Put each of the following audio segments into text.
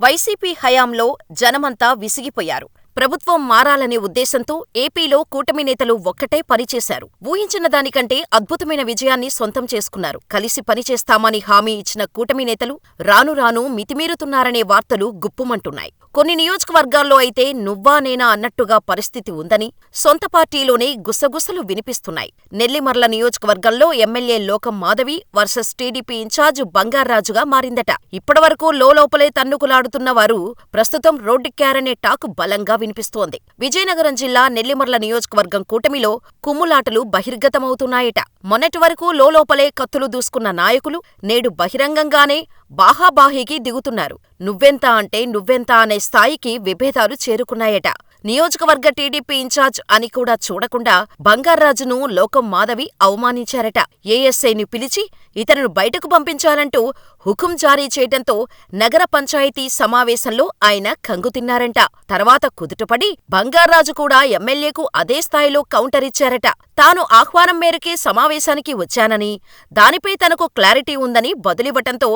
YCP హయాంలో జనమంతా విసిగిపోయారు. ప్రభుత్వం మారాలనే ఉద్దేశంతో ఏపీలో కూటమి నేతలు ఒక్కటే పనిచేశారు. ఊహించిన దానికంటే అద్భుతమైన విజయాన్ని సొంతం చేసుకున్నారు. కలిసి పనిచేస్తామని హామీ ఇచ్చిన కూటమి నేతలు రాను రాను మితిమీరుతున్నారనే వార్తలు గుప్పుమంటున్నాయి. కొన్ని నియోజకవర్గాల్లో అయితే నువ్వా నేనా అన్నట్టుగా పరిస్థితి ఉందని సొంత పార్టీలోనే గుసగుసలు వినిపిస్తున్నాయి. నెల్లిమర్ల నియోజకవర్గంలో ఎమ్మెల్యే లోకం మాధవి వర్సెస్ టీడీపీ ఇన్ఛార్జ్ బంగార్రాజుగా మారిందట. ఇప్పటివరకు లోపలే తన్నుకులాడుతున్న వారు ప్రస్తుతం రోడ్డెక్కారనే టాక్ బలంగా వినిపిస్తోంది. విజయనగరం జిల్లా నెల్లిమర్ల నియోజకవర్గం కూటమిలో కుమ్ములాటలు బహిర్గతమవుతున్నాయట. మొన్నటి వరకు లోపలే కత్తులు దూసుకున్న నాయకులు నేడు బహిరంగంగానే బాహాబాహీకి దిగుతున్నారు. నువ్వెంత అంటే నువ్వెంత అనే స్థాయికి విభేదాలు చేరుకున్నాయట. నియోజకవర్గ టీడీపీ ఇన్ఛార్జ్ అని కూడా చూడకుండా బంగార్రాజును లోకం మాధవి అవమానించారట. ఏఎస్ఐని పిలిచి ఇతరును బయటకు పంపించాలంటూ హుకుం జారీ చేయటంతో నగర పంచాయతీ సమావేశంలో ఆయన కంగుతిన్నారంట. తర్వాత కుదుటపడి బంగార్రాజు కూడా ఎమ్మెల్యేకు అదే స్థాయిలో కౌంటర్ ఇచ్చారట. తాను ఆహ్వానం మేరకే సమావేశానికి వచ్చానని, దానిపై తనకు క్లారిటీ ఉందని బదులివ్వటంతో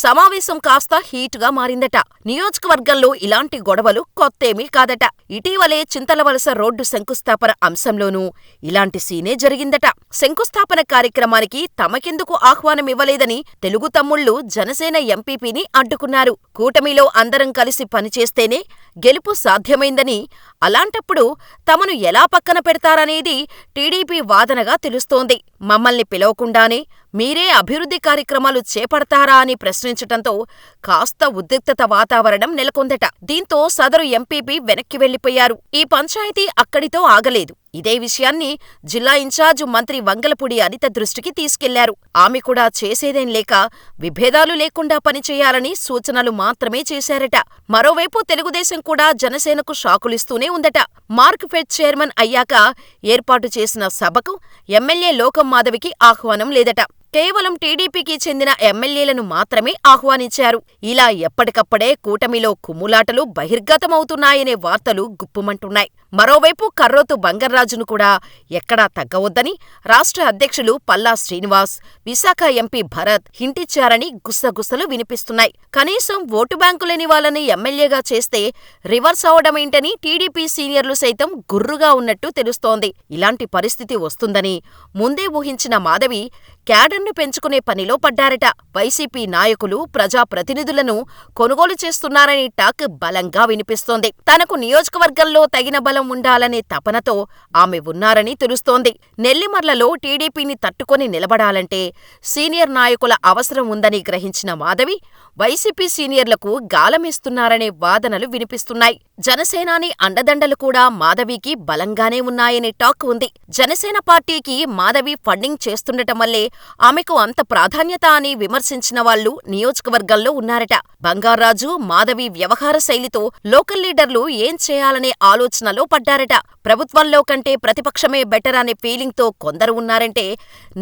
సమావేశం కాస్త హీటుగా మారిందట. నియోజకవర్గంలో ఇలాంటి గొడవలు కొత్తేమీ కాదట. ఇటీవలే చింతలవలస రోడ్డు శంకుస్థాపన అంశంలోనూ ఇలాంటి సీనే జరిగిందట. శంకుస్థాపన కార్యక్రమానికి తమకెందుకు ఆహ్వానమివ్వలేదని తెలుగు తమ్ముళ్లు జనసేన ఎంపీపీని అడ్డుకున్నారు. కూటమిలో అందరం కలిసి పనిచేస్తేనే గెలుపు సాధ్యమైందని, అలాంటప్పుడు తమను ఎలా పక్కన పెడతారనేది టీడీపీ వాదనగా తెలుస్తోంది. మమ్మల్ని పిలవకుండానే మీరే అభివృద్ధి కార్యక్రమాలు చేపడతారా అని ప్రశ్నించటంతో కాస్త ఉద్రిక్తత వాతావరణం నెలకొందట. దీంతో సదరు ఎంపీపీ వెనక్కి వెళ్లిపోయారు. ఈ పంచాయతీ అక్కడితో ఆగలేదు. ఇదే విషయాన్ని జిల్లా ఇన్ఛార్జ్ మంత్రి వంగలపూడి అనిత దృష్టికి తీసుకెళ్లారు. ఆమె కూడా చేసేదేం లేక విభేదాలు లేకుండా పనిచేయాలని సూచనలు మాత్రమే చేశారట. మరోవైపు తెలుగుదేశం కూడా జనసేనకు షాకులిస్తూనే ఉందట. మార్క్ఫెడ్ చైర్మన్ అయ్యాక ఏర్పాటు చేసిన సభకు ఎమ్మెల్యే లోకం మాధవికి ఆహ్వానం లేదట. కేవలం టీడీపీకి చెందిన ఎమ్మెల్యేలను మాత్రమే ఆహ్వానించారు. ఇలా ఎప్పటికప్పుడే కూటమిలో కుమ్ములాటలు బహిర్గతమవుతున్నాయనే వార్తలు గుప్పుమంటున్నాయి. మరోవైపు కర్రోతు బంగార్రాజును కూడా ఎక్కడా తగ్గవద్దని రాష్ట్ర అధ్యక్షులు పల్లా శ్రీనివాస్, విశాఖ ఎంపీ భరత్ హింటిచ్చారని గుసగుసలు వినిపిస్తున్నాయి. కనీసం ఓటు బ్యాంకు లేని వాళ్ళని ఎమ్మెల్యేగా చేస్తే రివర్స్ అవడమేంటని టీడీపీ సీనియర్లు సైతం గుర్రుగా ఉన్నట్టు తెలుస్తోంది. ఇలాంటి పరిస్థితి వస్తుందని ముందే ఊహించిన మాధవి క్యాడర్ను పెంచుకునే పనిలో పడ్డారట. వైసీపీ నాయకులు ప్రజాప్రతినిధులను కొనుగోలు చేస్తున్నారనే టాక్ బలంగా వినిపిస్తోంది. తనకు నియోజకవర్గంలో తగిన బలం ఉండాలనే తపనతో ఆమె ఉన్నారని తెలుస్తోంది. నెల్లిమర్లలో టీడీపీని తట్టుకొని నిలబడాలంటే సీనియర్ నాయకుల అవసరం ఉందని గ్రహించిన మాధవి వైసీపీ సీనియర్లకు గాలమేస్తున్నారనే వాదనలు వినిపిస్తున్నాయి. జనసేనాని అండదండలు కూడా మాధవికి బలంగానే ఉన్నాయనే టాక్ ఉంది. జనసేన పార్టీకి మాధవి ఫండింగ్ చేస్తుండటం వల్లే ఆమెకు అంత ప్రాధాన్యత అని విమర్శించిన వాళ్లు నియోజకవర్గంలో ఉన్నారట. బంగార్రాజు, మాధవి వ్యవహార శైలితో లోకల్ లీడర్లు ఏం చేయాలనే ఆలోచనలో పడ్డారట. ప్రభుత్వంలో కంటే ప్రతిపక్షమే బెటర్ అనే ఫీలింగ్తో కొందరు ఉన్నారంటే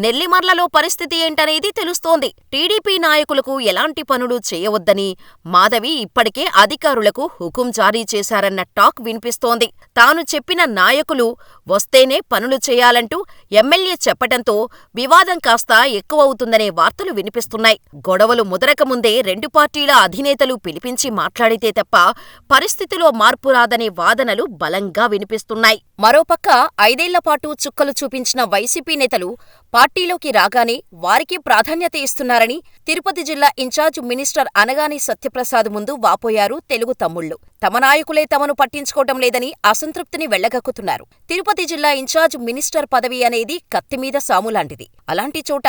నెల్లిమర్లలో పరిస్థితి ఏంటనేది తెలుస్తోంది. టీడీపీ నాయకులకు ఎలాంటి పనులు చేయవద్దని మాధవి ఇప్పటికే అధికారులకు హుకుం జారీ చేశారన్న టాక్ వినిపిస్తోంది. తాను చెప్పిన నాయకులు వస్తేనే పనులు చేయాలంటూ ఎమ్మెల్యే చెప్పటంతో వివాదం కాస్త ఎక్కువవుతుందనే వార్తలు వినిపిస్తున్నాయి. గొడవలు ముదరకముందే రెండు పార్టీల అధినేతలు పిలిపించి మాట్లాడితే తప్ప పరిస్థితిలో మార్పు రాదనే వాదనలు బలంగా వినిపిస్తున్నాయి. మరోపక్క 5 ఏళ్లపాటు చుక్కలు చూపించిన వైసీపీ నేతలు పార్టీలోకి రాగానే వారికి ప్రాధాన్యత ఇస్తున్నారని తిరుపతి జిల్లా ఇన్ఛార్జ్ మినిస్టర్ అనగాని సత్యప్రసాద్ ముందు వాపోయారు తెలుగు తమ్ముళ్లు. తమ నాయకులే తమను పట్టించుకోవటం లేదని అసంతృప్తిని వెళ్లగక్కుతున్నారు. తిరుపతి జిల్లా ఇన్ఛార్జ్ మినిస్టర్ పదవి అనేది కత్తిమీద సాములాంటిది. అలాంటి చోట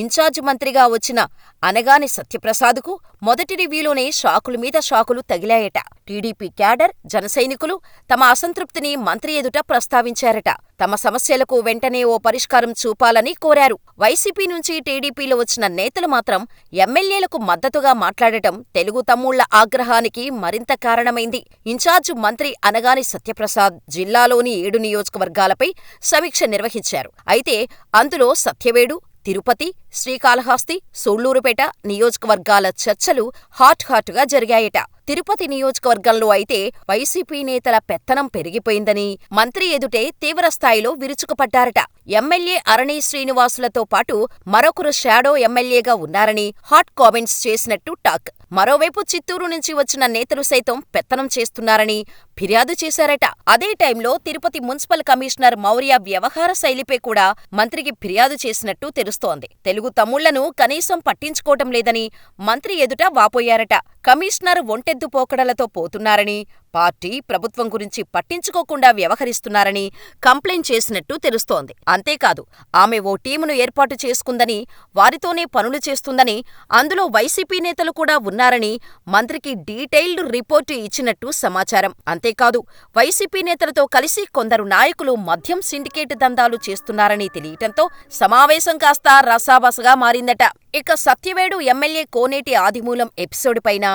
ఇన్ఛార్జ్ మంత్రిగా వచ్చిన అనగాని సత్యప్రసాద్కు మొదటి రివ్యూలోనే షాకులు మీద షాకులు తగిలాయట. టీడీపీ క్యాడర్, జనసైనికులు తమ అసంతృప్తిని మంత్రి ఎదుట ప్రస్తావించారట. తమ సమస్యలకు వెంటనే ఓ పరిష్కారం చూపాలని కోరారు. వైసీపీ నుంచి టీడీపీలో వచ్చిన నేతలు మాత్రం ఎమ్మెల్యేలకు మద్దతుగా మాట్లాడటం తెలుగు తమ్ముళ్ల ఆగ్రహానికి మరింత కారణమైంది. ఇన్ఛార్జ్ మంత్రి అనగాని సత్యప్రసాద్ జిల్లాలోని 7 నియోజకవర్గాలపై సమీక్ష నిర్వహించారు. అయితే అందులో సత్యవేడు, తిరుపతి, శ్రీకాళహస్తి, సూళ్లూరుపేట నియోజకవర్గాల చర్చలు హాట్గా జరిగాయట. తిరుపతి నియోజకవర్గంలో అయితే వైసీపీ నేతల పెత్తనం పెరిగిపోయిందని మంత్రి ఎదుటే తీవ్రస్థాయిలో విరుచుకుపడ్డారట. ఎమ్మెల్యే అరణి శ్రీనివాసులతో పాటు మరొకరు షాడో ఎమ్మెల్యేగా ఉన్నారని హాట్ కామెంట్స్ చేసినట్టు టాక్. మరోవైపు చిత్తూరు నుంచి వచ్చిన నేతలు సైతం పెత్తనం చేస్తున్నారని ఫిర్యాదు చేశారట. అదే టైంలో తిరుపతి మున్సిపల్ కమిషనర్ మౌర్య వ్యవహార శైలిపై కూడా మంత్రికి ఫిర్యాదు చేసినట్టు తెలుస్తోంది. తెలుగు తమ్ముళ్లను కనీసం పట్టించుకోవటం లేదని మంత్రి ఎదుట వాపోయారట. కమిషనర్ ఒంటెద్దు పోకడలతో పోతున్నారని, పార్టీ, ప్రభుత్వం గురించి పట్టించుకోకుండా వ్యవహరిస్తున్నారని కంప్లైంట్ చేసినట్టు తెలుస్తోంది. అంతేకాదు, ఆమె ఓ టీమును ఏర్పాటు చేసుకుందని, వారితోనే పనులు చేస్తుందని, అందులో వైసీపీ నేతలు కూడా ఉన్నారని మంత్రికి డీటెయిల్డ్ రిపోర్టు ఇచ్చినట్టు సమాచారం. అంతేకాదు, వైసీపీ నేతలతో కలిసి కొందరు నాయకులు మద్యం సిండికేట్ దందాలు చేస్తున్నారని తెలియటంతో సమావేశం కాస్త రసాబసగా మారిందట. ఇక సత్యవేడు ఎమ్మెల్యే కోనేటి ఆదిమూలం ఎపిసోడ్ పైన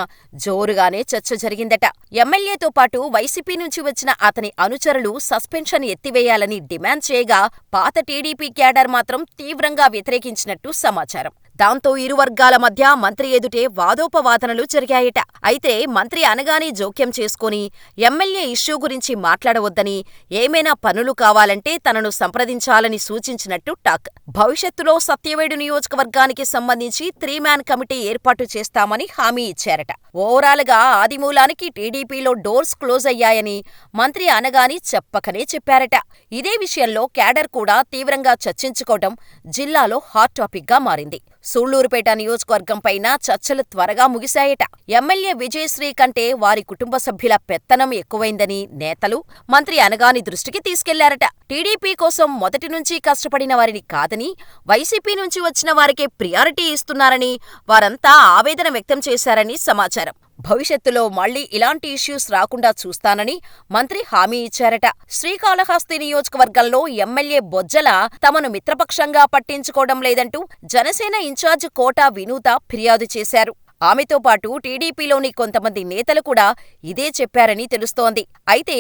జోరుగానే చర్చ జరిగిందట. ఎమ్మెల్యేతో పాటు వైసీపీ నుంచి వచ్చిన అతని అనుచరులు సస్పెన్షన్ ఎత్తివేయాలని డిమాండ్ చేయగా పాత టీడీపీ క్యాడర్ మాత్రం తీవ్రంగా వ్యతిరేకించినట్టు సమాచారం. దాంతో ఇరు వర్గాల మధ్య మంత్రి ఎదుటే వాదోపవాదనలు జరిగాయట. అయితే మంత్రి అనగానే జోక్యం చేసుకుని ఎమ్మెల్యే ఇష్యూ గురించి మాట్లాడవద్దని, ఏమైనా పనులు కావాలంటే తనను సంప్రదించాలని సూచించినట్టు టాక్. భవిష్యత్తులో సత్యవేడు నియోజకవర్గానికి సంబంధించి 3-మ్యాన్ కమిటీ ఏర్పాటు చేస్తామని హామీ ఇచ్చారట. ఓవరాల్గా ఆదిమూలానికి టీడీపీలో డోర్స్ క్లోజ్ అయ్యాయని మంత్రి అనగాని చెప్పకనే చెప్పారట. ఇదే విషయంలో క్యాడర్ కూడా తీవ్రంగా చర్చించుకోవడం జిల్లాలో హాట్ టాపిక్ గా మారింది. సూళ్లూరుపేట నియోజకవర్గం పైన చర్చలు త్వరగా ముగిశాయట. ఎమ్మెల్యే విజయశ్రీ కంటే వారి కుటుంబ సభ్యుల పెత్తనం ఎక్కువైందని నేతలు మంత్రి అనగాని దృష్టికి తీసుకెళ్లారట. టీడీపీ కోసం మొదటి నుంచి కష్టపడిన వారిని కాదని, వైసీపీ నుంచి వచ్చిన వారికే ప్రియారిటీ ఇస్తున్నారని వారంతా ఆవేదన వ్యక్తం చేశారని సమాచారం. భవిష్యత్తులో మళ్లీ ఇలాంటి ఇష్యూస్ రాకుండా చూస్తానని మంత్రి హామీ ఇచ్చారట. శ్రీకాళహస్తి నియోజకవర్గంలో ఎమ్మెల్యే బొజ్జల తమను మిత్రపక్షంగా పట్టించుకోవడం లేదంటూ జనసేన ఇన్ఛార్జ్ కోటా వినూత ఫిర్యాదు చేశారు. ఆమెతో పాటు టీడీపీలోని కొంతమంది నేతలు కూడా ఇదే చెప్పారని తెలుస్తోంది. అయితే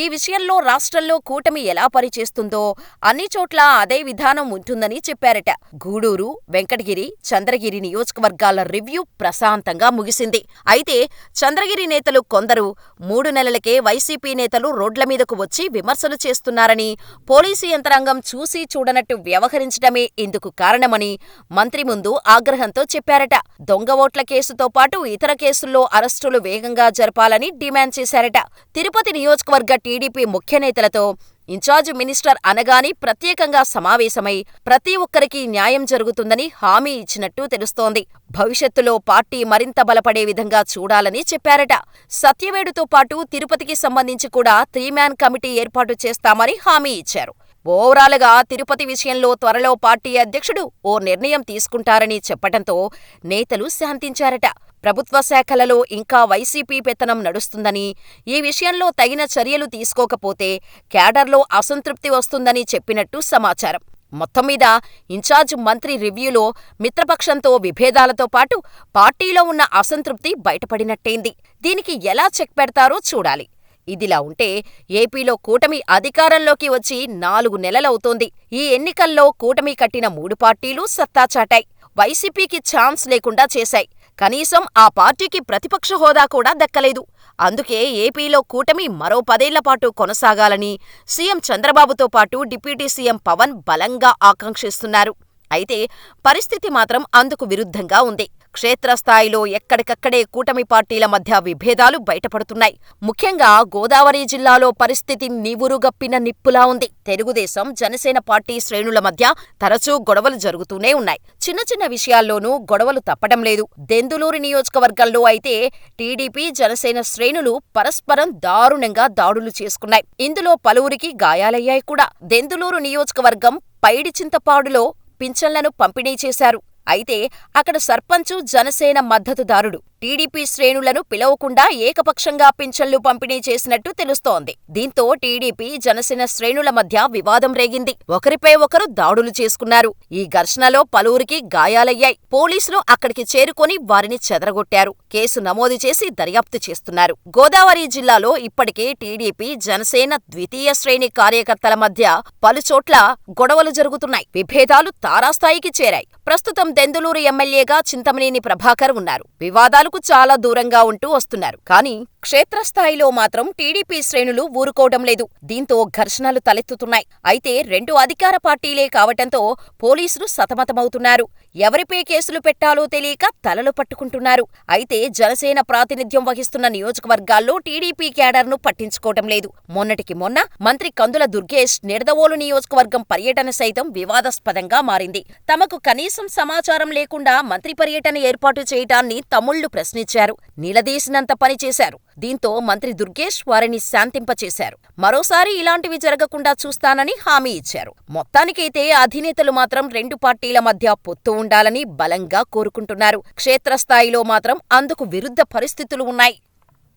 ఈ విషయంలో రాష్ట్రంలో కూటమి ఎలా పనిచేస్తుందో అన్ని చోట్ల అదే విధానం ఉంటుందని చెప్పారట. గూడూరు, వెంకటగిరి, చంద్రగిరి నియోజకవర్గాల రివ్యూ ప్రశాంతంగా ముగిసింది. అయితే చంద్రగిరి నేతలు కొందరు 3 నెలలకే వైసీపీ నేతలు రోడ్ల మీదకు వచ్చి విమర్శలు చేస్తున్నారని, పోలీసు యంత్రాంగం చూసి చూడనట్టు వ్యవహరించడమే ఇందుకు కారణమని మంత్రి ముందు ఆగ్రహంతో చెప్పారట. దొంగ ఓట్ల కేసుతో పాటు ఇతర కేసుల్లో అరెస్టులు వేగంగా జరపాలని డిమాండ్ చేశారట. తిరుపతి నియోజకవర్గ టీడీపీ ముఖ్య నేతలతో ఇన్ఛార్జ్ మినిస్టర్ అనగాని ప్రత్యేకంగా సమావేశమై ప్రతి ఒక్కరికి న్యాయం జరుగుతుందని హామీ ఇచ్చినట్టు తెలుస్తోంది. భవిష్యత్తులో పార్టీ మరింత బలపడే విధంగా చూడాలని చెప్పారట. సత్యవేడుతో పాటు తిరుపతికి సంబంధించి కూడా 3-మ్యాన్ కమిటీ ఏర్పాటు చేస్తామని హామీ ఇచ్చారు. ఓవరాల్గా తిరుపతి విషయంలో త్వరలో పార్టీ అధ్యక్షుడు ఓ నిర్ణయం తీసుకుంటారని చెప్పటంతో నేతలు శాంతించారట. ప్రభుత్వ శాఖలలో ఇంకా వైసీపీ పెత్తనం నడుస్తుందని, ఈ విషయంలో తగిన చర్యలు తీసుకోకపోతే క్యాడర్లో అసంతృప్తి వస్తుందని చెప్పినట్టు సమాచారం. మొత్తం మీద ఇన్ఛార్జ్ మంత్రి రివ్యూలో మిత్రపక్షంతో విభేదాలతో పాటు పార్టీలో ఉన్న అసంతృప్తి బయటపడినట్టయింది. దీనికి ఎలా చెక్ పెడతారో చూడాలి. ఇదిలా ఉంటే ఏపీలో కూటమి అధికారంలోకి వచ్చి 4 నెలలవుతోంది. ఈ ఎన్నికల్లో కూటమి కట్టిన 3 పార్టీలు సత్తా చాటాయి. వైసీపీకి ఛాన్స్ లేకుండా చేశాయి. కనీసం ఆ పార్టీకి ప్రతిపక్ష హోదా కూడా దక్కలేదు. అందుకే ఏపీలో కూటమి మరో 10 ఏళ్ల పాటు కొనసాగాలని సీఎం చంద్రబాబుతో పాటు డిప్యూటీ సీఎం పవన్ బలంగా ఆకాంక్షిస్తున్నారు. అయితే పరిస్థితి మాత్రం అందుకు విరుద్ధంగా ఉంది. క్షేత్రస్థాయిలో ఎక్కడికక్కడే కూటమి పార్టీల మధ్య విభేదాలు బయటపడుతున్నాయి. ముఖ్యంగా గోదావరి జిల్లాలో పరిస్థితి నివురుగప్పిన నిప్పులా ఉంది. తెలుగుదేశం, జనసేన పార్టీ శ్రేణుల మధ్య తరచూ గొడవలు జరుగుతూనే ఉన్నాయి. చిన్న చిన్న విషయాల్లోనూ గొడవలు తప్పడం లేదు. దెందులూరు నియోజకవర్గంలో అయితే టీడీపీ, జనసేన శ్రేణులు పరస్పరం దారుణంగా దాడులు చేసుకున్నాయి. ఇందులో పలువురికి గాయాలయ్యాయి కూడా. దెందులూరు నియోజకవర్గం పైడిచింతపాడులో పింఛన్లను పంపిణీ చేశారు. అయితే అక్కడ సర్పంచు, జనసేన మద్దతుదారుడు టీడీపీ శ్రేణులను పిలవకుండా ఏకపక్షంగా పింఛన్లు పంపిణీ చేసినట్టు తెలుస్తోంది. దీంతో టీడీపీ, జనసేన శ్రేణుల మధ్య వివాదం రేగింది. ఒకరిపై ఒకరు దాడులు చేసుకున్నారు. ఈ ఘర్షణలో పలువురికి గాయాలయ్యాయి. పోలీసులు అక్కడికి చేరుకొని వారిని చెదరగొట్టారు. కేసు నమోదు చేసి దర్యాప్తు చేస్తున్నారు. గోదావరి జిల్లాలో ఇప్పటికే టీడీపీ, జనసేన ద్వితీయ శ్రేణి కార్యకర్తల మధ్య పలుచోట్ల గొడవలు జరుగుతున్నాయి. విభేదాలు తారాస్థాయికి చేరాయి. ప్రస్తుతం దెందులూరు ఎమ్మెల్యేగా చింతమనేని ప్రభాకర్ ఉన్నారు. వివాదాలకు చాలా దూరంగా ఉంటూ వస్తున్నారు. కానీ క్షేత్రస్థాయిలో మాత్రం టీడీపీ శ్రేణులు ఊరుకోవడం లేదు. దీంతో ఘర్షణలు తలెత్తుతున్నాయి. అయితే 2 అధికార పార్టీలే కావటంతో పోలీసులు సతమతమవుతున్నారు. ఎవరిపై కేసులు పెట్టాలో తెలియక తలలు పట్టుకుంటున్నారు. అయితే జనసేన ప్రాతినిధ్యం వహిస్తున్న నియోజకవర్గాల్లో టీడీపీ క్యాడర్ను పట్టించుకోవటం లేదు. మొన్నటికి మొన్న మంత్రి కందుల దుర్గేష్ నిడదవోలు నియోజకవర్గం పర్యటన సైతం వివాదాస్పదంగా మారింది. తమకు కనీసం సమాచారం లేకుండా మంత్రి పర్యటన ఏర్పాటు చేయటాన్ని తమ్ముళ్లు ప్రశ్నించారు. నిలదీసినంత పనిచేశారు. దీంతో మంత్రి దుర్గేష్ వారిని శాంతింపచేశారు. మరోసారి ఇలాంటివి జరగకుండా చూస్తానని హామీ ఇచ్చారు. మొత్తానికైతే అధినేతలు మాత్రం రెండు పార్టీల మధ్య పొత్తు ఉండాలని బలంగా కోరుకుంటున్నారు. క్షేత్రస్థాయిలో మాత్రం అందుకు విరుద్ధ పరిస్థితులు ఉన్నాయి.